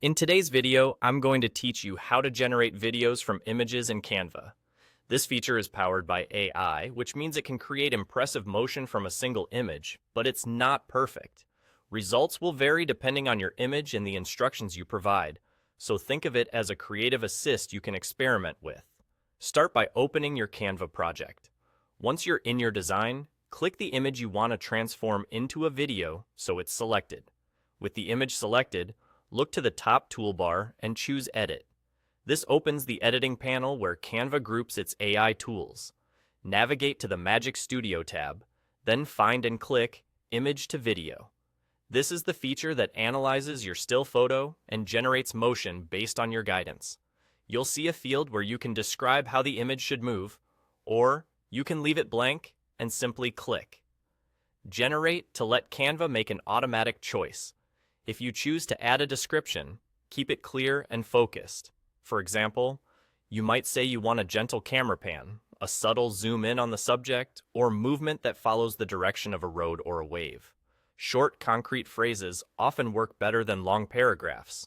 In today's video, I'm going to teach you how to generate videos from images in Canva. This feature is powered by AI, which means it can create impressive motion from a single image, but it's not perfect. Results will vary depending on your image and the instructions you provide, so think of it as a creative assist you can experiment with. Start by opening your Canva project. Once you're in your design, click the image you want to transform into a video so it's selected. With the image selected, look to the top toolbar and choose Edit. This opens the editing panel where Canva groups its AI tools. Navigate to the Magic Studio tab, then find and click Image to Video. This is the feature that analyzes your still photo and generates motion based on your guidance. You'll see a field where you can describe how the image should move, or you can leave it blank and simply click. Generate to let Canva make an automatic choice. If you choose to add a description, keep it clear and focused. For example, you might say you want a gentle camera pan, a subtle zoom in on the subject, or movement that follows the direction of a road or a wave. Short, concrete phrases often work better than long paragraphs.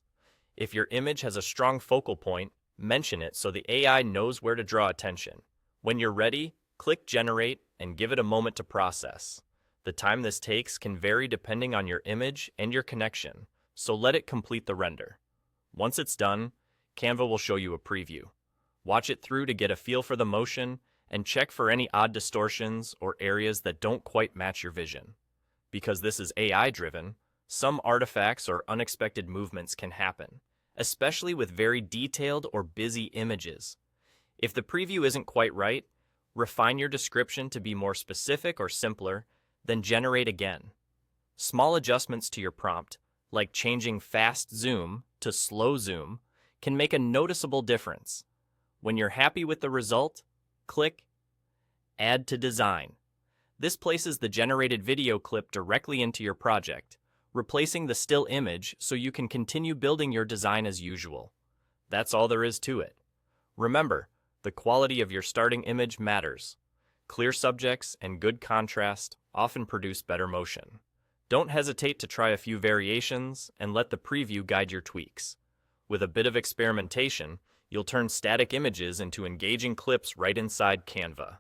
If your image has a strong focal point, mention it so the AI knows where to draw attention. When you're ready, click Generate and give it a moment to process. The time this takes can vary depending on your image and your connection, so let it complete the render. Once it's done, Canva will show you a preview. Watch it through to get a feel for the motion and check for any odd distortions or areas that don't quite match your vision. Because this is AI-driven, some artifacts or unexpected movements can happen, especially with very detailed or busy images. If the preview isn't quite right, refine your description to be more specific or simpler, then generate again. Small adjustments to your prompt, like changing fast zoom to slow zoom, can make a noticeable difference. When you're happy with the result, click Add to Design. This places the generated video clip directly into your project, replacing the still image so you can continue building your design as usual. That's all there is to it. Remember, the quality of your starting image matters. Clear subjects and good contrast often produce better motion. Don't hesitate to try a few variations and let the preview guide your tweaks. With a bit of experimentation, you'll turn static images into engaging clips right inside Canva.